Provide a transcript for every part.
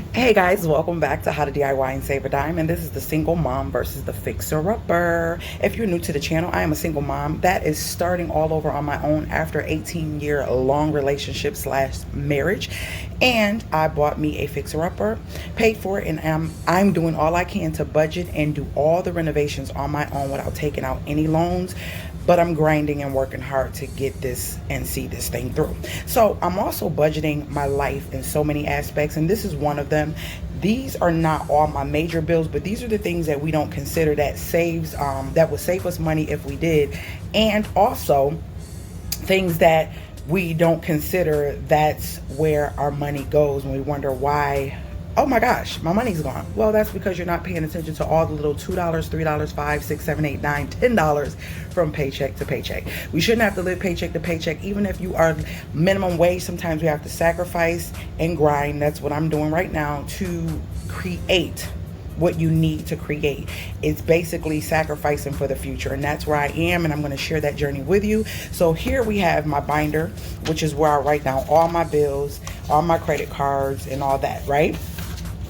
Hey guys, welcome back to How to DIY and Save a Dime, and this is the single mom versus the fixer-upper. If you're new to the channel, I am a single mom that is starting all over on my own after 18-year long relationship slash marriage, and I bought me a fixer-upper, paid for it, and I'm doing all I can to budget and do all the renovations on my own without taking out any loans. But I'm grinding and working hard to get this and see this thing through. So I'm also budgeting my life in so many aspects, and this is one of them. These are not all my major bills, but these are the things that we don't consider that that would save us money if we did, and also things that we don't consider that's where our money goes when we wonder why. Oh my gosh, my money's gone. Well, that's because you're not paying attention to all the little $2, $3, $5, $6, $7, $8, $9, $10 from paycheck to paycheck. We shouldn't have to live paycheck to paycheck. Even if you are minimum wage, sometimes we have to sacrifice and grind. That's what I'm doing right now to create what you need to create. It's basically sacrificing for the future, and that's where I am, and I'm going to share that journey with you. So here we have my binder, which is where I write down all my bills, all my credit cards, and all that, right?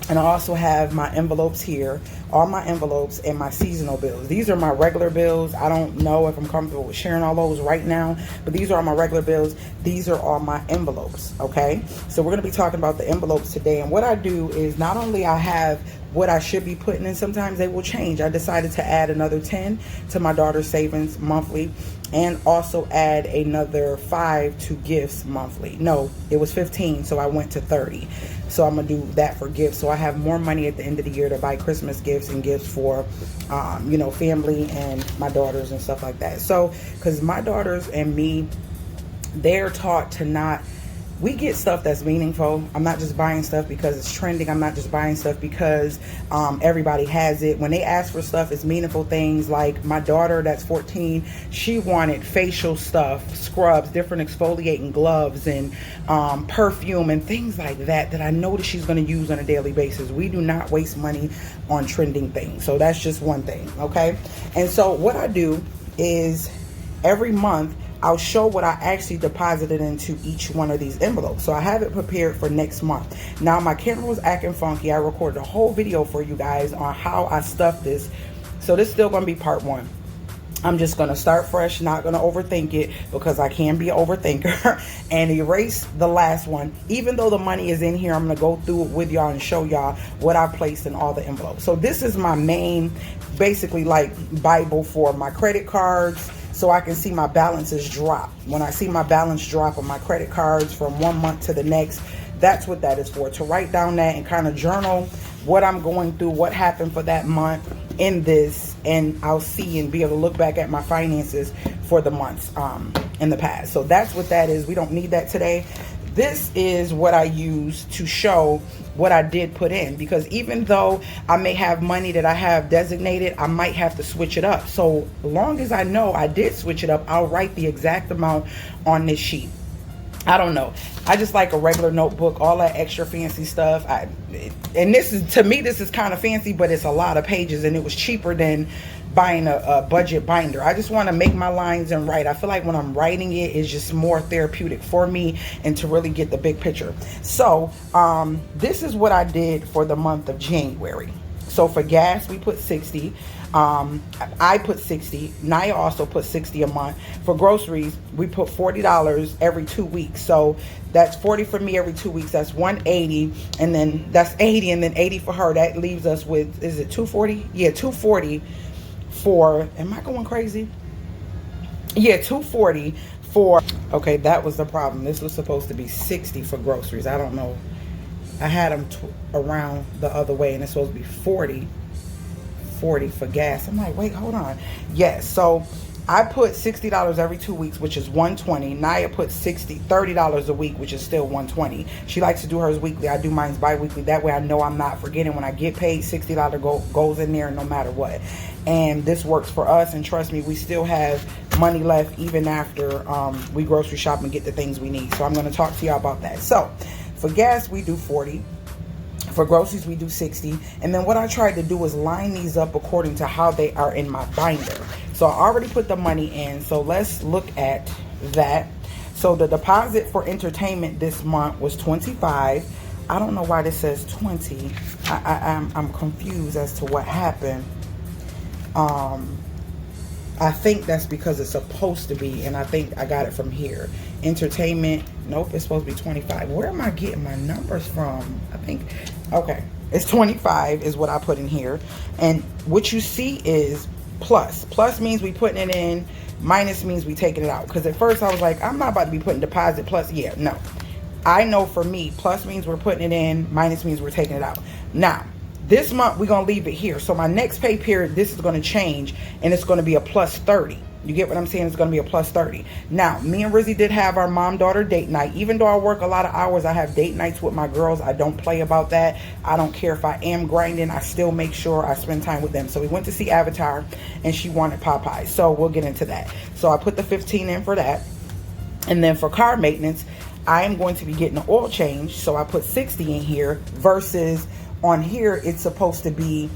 And I also have my envelopes here, all my envelopes and my seasonal bills. These are my regular bills. I don't know if I'm comfortable with sharing all those right now, but these are all my regular bills. These are all my envelopes, okay? So we're gonna be talking about the envelopes today. And what I do is not only I have what I should be putting in, sometimes they will change. I decided to add another 10 to my daughter's savings monthly, and also add another 5 to gifts monthly. No, it was 15, so I went to 30. So I'm gonna do that for gifts. So I have more money at the end of the year to buy Christmas gifts and gifts for, family and my daughters and stuff like that. So, because my daughters and me, they're taught to not, we get stuff that's meaningful. I'm not just buying stuff because it's trending. I'm not just buying stuff because everybody has it. When they ask for stuff, it's meaningful things. Like my daughter that's 14, she wanted facial stuff, scrubs, different exfoliating gloves, and perfume and things like that I know that she's going to use on a daily basis. We do not waste money on trending things. So that's just one thing, okay? And so what I do is every month, I'll show what I actually deposited into each one of these envelopes. So I have it prepared for next month. Now my camera was acting funky. I recorded a whole video for you guys on how I stuffed this. So this is still gonna be part one. I'm just gonna start fresh, not gonna overthink it because I can be an overthinker, and erase the last one. Even though the money is in here, I'm gonna go through it with y'all and show y'all what I placed in all the envelopes. So this is my main, basically like Bible for my credit cards, so I can see my balances drop. When I see my balance drop on my credit cards from one month to the next, that's what that is for, to write down that and kind of journal what I'm going through, what happened for that month in this, and I'll see and be able to look back at my finances for the months in the past. So that's what that is. We don't need that today. This is what I use to show what I did put in, because even though I may have money that I have designated, I might have to switch it up. So long as I know I did switch it up, I'll write the exact amount on this sheet. I don't know. I just like a regular notebook, all that extra fancy stuff. And this is, to me, this is kind of fancy, but it's a lot of pages, and it was cheaper than buying a budget binder. I just want to make my lines and write. I feel like when I'm writing it, it's just more therapeutic for me and to really get the big picture. So this is what I did for the month of January. So for gas, we put 60. I put 60. Naya also put 60 a month. For groceries, we put $40 every 2 weeks. So that's 40 for me every 2 weeks. That's 180, and then that's 80, and then 80 for her. That leaves us with, is it 240? Yeah, 240 for, am I going crazy? Yeah, 240 for, okay, that was the problem. This was supposed to be 60 for groceries. I don't know. I had them around the other way, and it's supposed to be 40 for gas. I'm like, wait, hold on. Yes, so I put $60 every 2 weeks, which is $120. Naya put $30 a week, which is still $120. She likes to do hers weekly. I do mine bi-weekly. That way I know I'm not forgetting. When I get paid, $60 goes in there no matter what. And this works for us, and trust me, we still have money left even after we grocery shop and get the things we need. So I'm going to talk to y'all about that. So for gas, we do 40. For groceries, we do 60. And then what I tried to do is line these up according to how they are in my binder. So I already put the money in. So let's look at that. So the deposit for entertainment this month was $25. I don't know why this says 20. I'm confused as to what happened. I think that's because it's supposed to be, and I think I got it from here. Entertainment, nope, it's supposed to be 25. Where am I getting my numbers from? I think, okay, it's 25 is what I put in here. And what you see is plus. Plus means we putting it in, minus means we taking it out. Because at first I was like, I'm not about to be putting deposit plus. Yeah, no. I know for me, plus means we're putting it in, minus means we're taking it out. Now, this month we're going to leave it here. So my next pay period, this is going to change, and it's going to be a plus 30. You get what I'm saying? It's going to be a plus 30. Now, me and Rizzy did have our mom-daughter date night. Even though I work a lot of hours, I have date nights with my girls. I don't play about that. I don't care if I am grinding. I still make sure I spend time with them. So we went to see Avatar, and she wanted Popeyes. So we'll get into that. So I put the 15 in for that. And then for car maintenance, I am going to be getting an oil change. So I put 60 in here versus on here, it's supposed to be,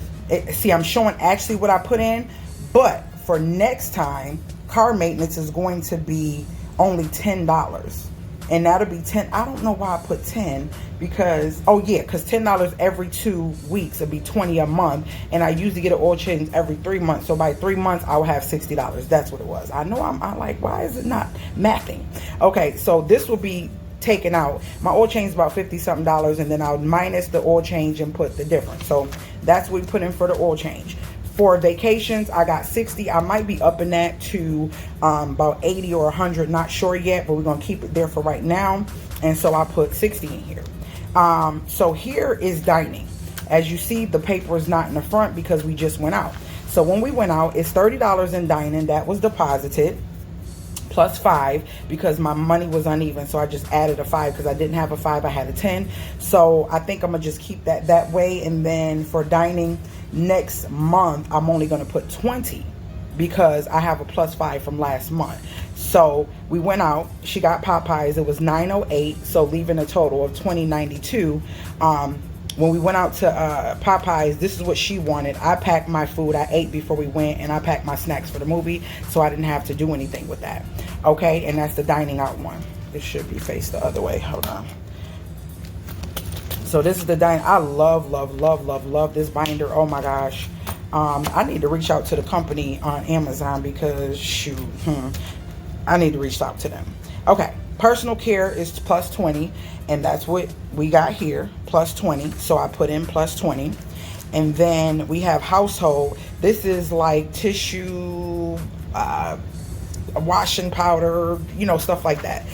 see, I'm showing actually what I put in, but for next time, car maintenance is going to be only $10. And that'll be 10. I don't know why I put 10 because, oh yeah, because $10 every 2 weeks would be 20 a month. And I usually get an oil change every 3 months. So by 3 months, I will have $60. That's what it was. I know I'm like, why is it not mathing? Okay, so this will be taken out. My oil change is about $50 something, and then I'll minus the oil change and put the difference. So that's what we put in for the oil change. For vacations, I got 60. I might be upping that to about 80 or 100, not sure yet, but we're gonna keep it there for right now. And so I put 60 in here. So here is dining. As you see, the paper is not in the front because we just went out. So when we went out, it's $30 in dining that was deposited, plus 5 because my money was uneven. So I just added a 5 because I didn't have a 5, I had a 10. So I think I'm gonna just keep that way. And then for dining next month, I'm only gonna put 20 because I have a plus 5 from last month. So we went out, she got Popeyes, it was $9.08, so leaving a total of $20.92. When we went out to Popeyes, this is what she wanted. I packed my food. I ate before we went, and I packed my snacks for the movie, so I didn't have to do anything with that. Okay, and that's the dining out one. This should be faced the other way. Hold on. So this is the dining. I love this binder. Oh my gosh. I need to reach out to the company on Amazon because shoot, I need to reach out to them. Okay. Personal care is plus 20, and that's what we got here, plus 20. So I put in plus 20. And then we have household. This is like tissue, washing powder, you know, stuff like that.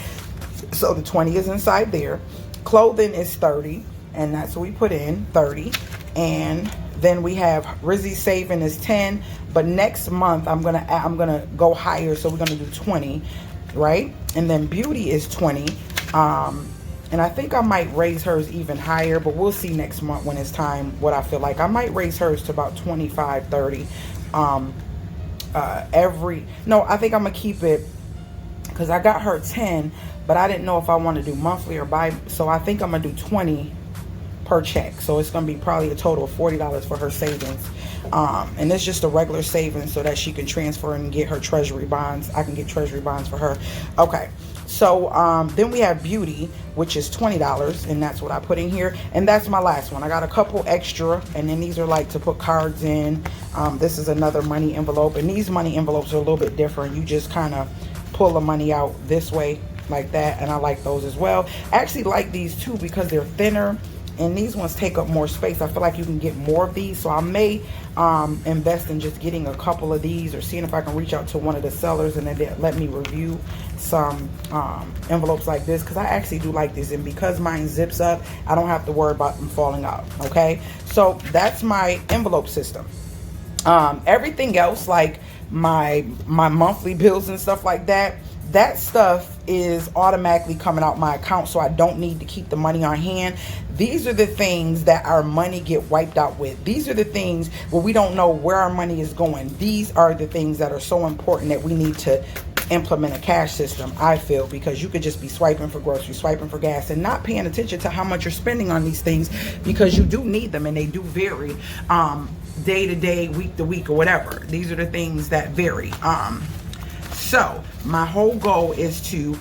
So the 20 is inside there. Clothing is 30, and that's what we put in, 30. And then we have Rizzy saving is 10, but next month I'm gonna go higher, so we're gonna do 20. Right? And then beauty is 20. And I think I might raise hers even higher, but we'll see next month when it's time what I feel like. I might raise hers to about 25, 30. No, I think I'm gonna keep it because I got her 10, but I didn't know if I want to do monthly or bi, so I think I'm gonna do 20 per check. So it's gonna be probably a total of $40 for her savings. And it's just a regular savings so that she can transfer and get her treasury bonds. I can get treasury bonds for her. Okay, so then we have beauty, which is $20, and that's what I put in here. And that's my last one. I got a couple extra, and then these are like to put cards in. This is another money envelope, and these money envelopes are a little bit different. You just kind of pull the money out this way like that, and I like those as well. I actually like these too because they're thinner, and these ones take up more space. I feel like you can get more of these, so I may invest in just getting a couple of these or seeing if I can reach out to one of the sellers and then they let me review some envelopes like this, because I actually do like this, and because mine zips up, I don't have to worry about them falling out. Okay, so that's my envelope system. Everything else, like my monthly bills and stuff like that, that stuff is automatically coming out my account, so I don't need to keep the money on hand. These are the things that our money get wiped out with. These are the things where we don't know where our money is going. These are the things that are so important that we need to implement a cash system, I feel, because you could just be swiping for groceries, swiping for gas, and not paying attention to how much you're spending on these things, because you do need them, and they do vary day to day, week to week, or whatever. These are the things that vary. So my whole goal is to,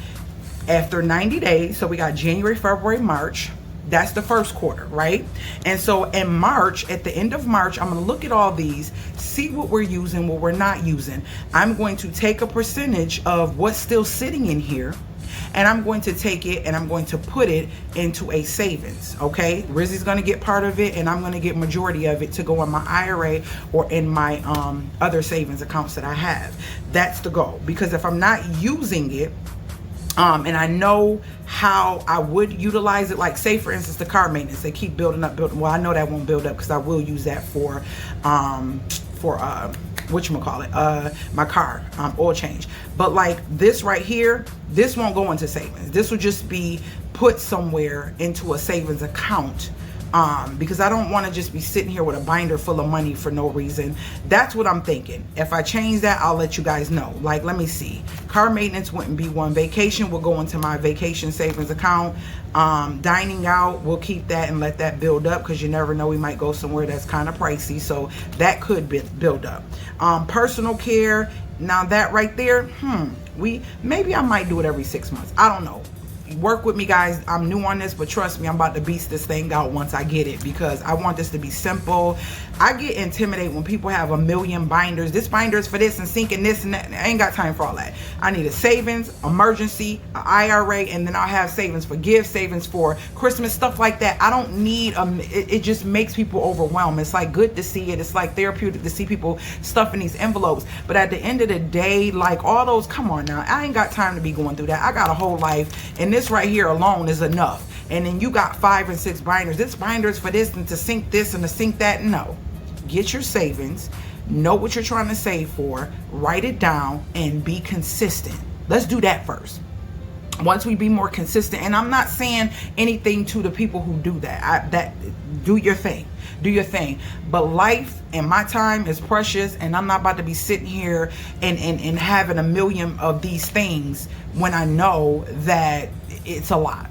after 90 days, so we got January, February, March, That's the first quarter, right? And so in March, at the end of March, I'm going to look at all these, see what we're using, what we're not using. I'm going to take a percentage of what's still sitting in here, and I'm going to take it and I'm going to put it into a savings, okay? Rizzy's going to get part of it, and I'm going to get majority of it to go in my IRA or in my other savings accounts that I have. That's the goal, because if I'm not using it, and I know how I would utilize it, like say for instance the car maintenance, they keep building up. Well, I know that won't build up because I will use that for whatchamacallit, my car oil change. But like this right here, this won't go into savings. This will just be put somewhere into a savings account, because I don't want to just be sitting here with a binder full of money for no reason. That's what I'm thinking. If I change that, I'll let you guys know. Like, let me see. Car maintenance wouldn't be one. Vacation will go into my vacation savings account. Dining out, we'll keep that and let that build up, because you never know, we might go somewhere that's kind of pricey, so that could build up. Personal care, now that right there, maybe I might do it every 6 months. I don't know. Work with me, guys. I'm new on this, but trust me, I'm about to beast this thing out once I get it, because I want this to be simple. I get intimidated when people have a million binders. This binder is for this and sinking this and that. I ain't got time for all that. I need a savings, emergency, an IRA, and then I'll have savings for gifts, savings for Christmas, stuff like that. I don't need it just makes people overwhelmed. It's like good to see it. It's like therapeutic to see people stuffing these envelopes. But at the end of the day, like all those, come on now, I ain't got time to be going through that. I got a whole life, and this right here alone is enough. And then you got 5 and 6 binders. This binder is for this and to sink this and to sink that. No. Get your savings, know what you're trying to save for, write it down, and be consistent. Let's do that first. Once we be more consistent, and I'm not saying anything to the people who do that, do your thing, but life and my time is precious, and I'm not about to be sitting here and having a million of these things when I know that it's a lot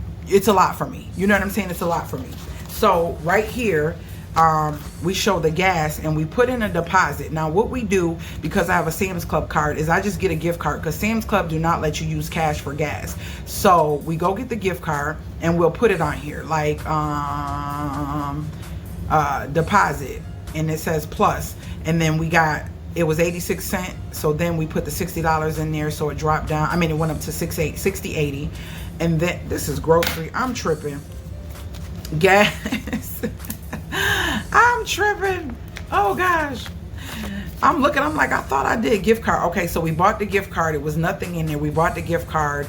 for me. You know what I'm saying? It's a lot for me. So right here, we show the gas and we put in a deposit. Now what we do, because I have a Sam's Club card, is I just get a gift card, because Sam's Club do not let you use cash for gas. So we go get the gift card and we'll put it on here like deposit, and it says plus, and then it was 86 cents, so then we put the $60 in there, so it dropped down. I mean, it went up to 60.80, and then this is grocery. I'm tripping. Gas. I'm tripping. Oh gosh. I'm looking, I'm like, I thought I did gift card. Okay, so we bought the gift card. It was nothing in there. We bought the gift card.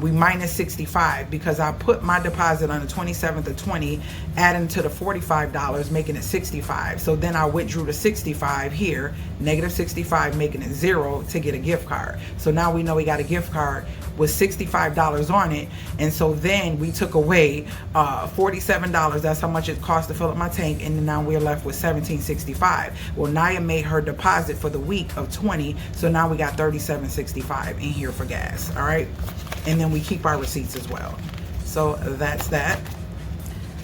We minus 65 because I put my deposit on the 27th of 20, adding to the $45, making it 65. So then I withdrew the 65 here, negative 65, making it 0 to get a gift card. So now we know we got a gift card with $65 on it. And so then we took away $47. That's how much it cost to fill up my tank. And then now we're left with $17.65. Well, Naya made her deposit for the week of 20. So now we got $37.65 in here for gas. All right. And then we keep our receipts as well. So that's that.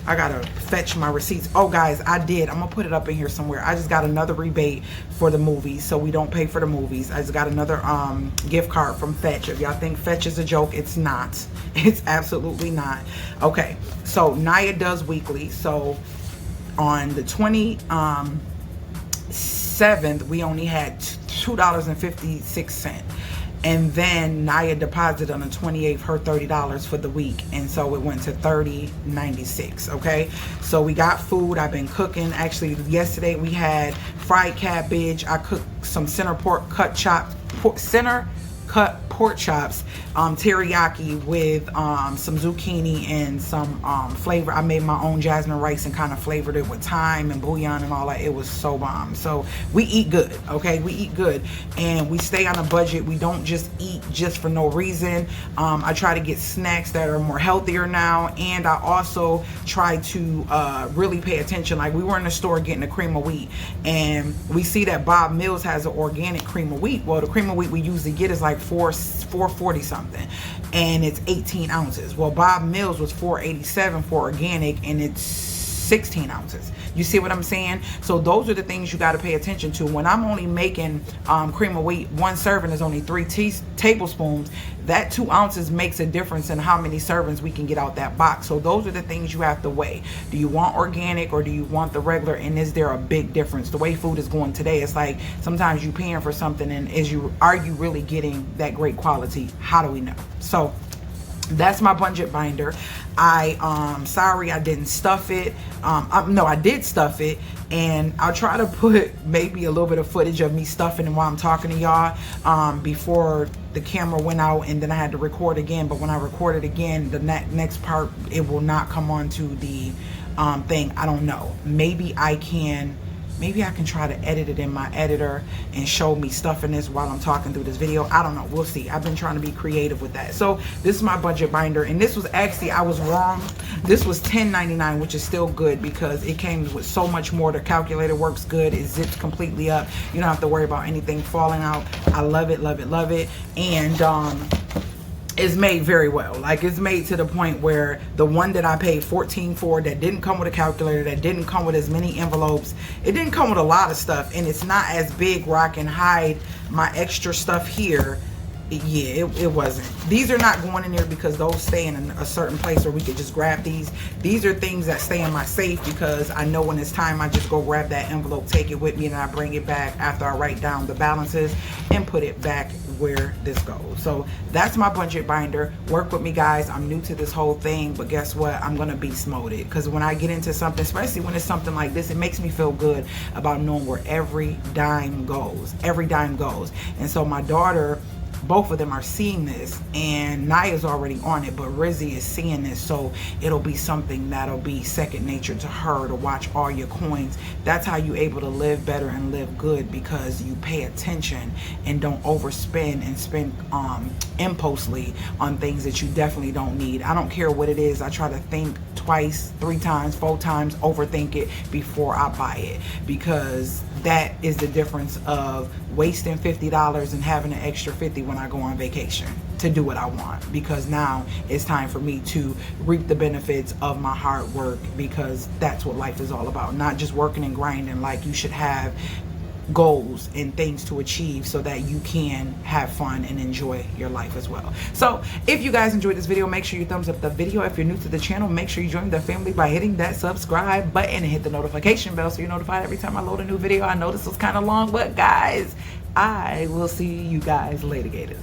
I gotta fetch my receipts. Oh guys, I'm gonna put it up in here somewhere. I just got another rebate for the movies, so we don't pay for the movies. I just got another gift card from Fetch. If y'all think Fetch is a joke, it's not. It's absolutely not. Okay, so Naya does weekly. So on the 27th, we only had $2.56. And then Naya deposited on the 28th her $30 for the week, and so it went to $30.96. Okay, so we got food. I've been cooking. Actually, yesterday we had fried cabbage. I cooked some center cut pork chops, teriyaki with some zucchini and some flavor. I made my own jasmine rice and kind of flavored it with thyme and bouillon and all that. It was so bomb. So we eat good, okay? We eat good, and we stay on a budget. We don't just eat just for no reason. I try to get snacks that are more healthier now, and I also try to really pay attention. Like, we were in the store getting the cream of wheat, and we see that Bob Mills has an organic cream of wheat. Well, the cream of wheat we usually get is like $4.40 something, and it's 18 ounces. Well, Bob Mills was $4.87 for organic, and it's 16 ounces. You see what I'm saying? So those are the things you got to pay attention to. When I'm only making cream of wheat, one serving is only 3 tablespoons. That 2 ounces makes a difference in how many servings we can get out that box. So those are the things you have to weigh. Do you want organic or do you want the regular? And is there a big difference? The way food is going today, it's like sometimes you're paying for something, and are you really getting that great quality? How do we know? So that's my budget binder. Sorry I didn't stuff it. No, I did stuff it, and I'll try to put maybe a little bit of footage of me stuffing it while I'm talking to y'all before the camera went out, and then I had to record again. But when I recorded again, the next part, it will not come onto the thing. I don't know. Maybe I can try to edit it in my editor and show me stuffing this while I'm talking through this video. I don't know. We'll see. I've been trying to be creative with that. So this is my budget binder, and this was actually, I was wrong. This was $10.99, which is still good because it came with so much more. The calculator works good. It zips completely up. You don't have to worry about anything falling out. I love it, love it, love it. And it's made very well. Like, it's made to the point where the one that I paid $14 for, that didn't come with a calculator, that didn't come with as many envelopes, it didn't come with a lot of stuff, and it's not as big where I can hide my extra stuff here. Yeah, it wasn't. These are not going in there because those stay in a certain place where we could just grab these. These are things that stay in my safe because I know when it's time, I just go grab that envelope, take it with me, and I bring it back after I write down the balances and put it back where this goes. So that's my budget binder. Work with me, guys. I'm new to this whole thing, but guess what? I'm gonna beast mode it, because when I get into something, especially when it's something like this, it makes me feel good about knowing where every dime goes. Every dime goes. And so my daughter, both of them are seeing this, and Naya's already on it, but Rizzy is seeing this, so it'll be something that'll be second nature to her to watch all your coins. That's how you're able to live better and live good, because you pay attention and don't overspend and spend impulsively on things that you definitely don't need. I don't care what it is. I try to think twice, 3 times, 4 times, overthink it before I buy it, because that is the difference of wasting $50 and having an extra 50 when I go on vacation to do what I want, because now it's time for me to reap the benefits of my hard work, because that's what life is all about. Not just working and grinding. Like, you should have goals and things to achieve so that you can have fun and enjoy your life as well. So if you guys enjoyed this video, make sure you thumbs up the video. If you're new to the channel, make sure you join the family by hitting that subscribe button and hit the notification bell so you're notified every time I load a new video. I know this was kind of long, but guys, I will see you guys later, Gators.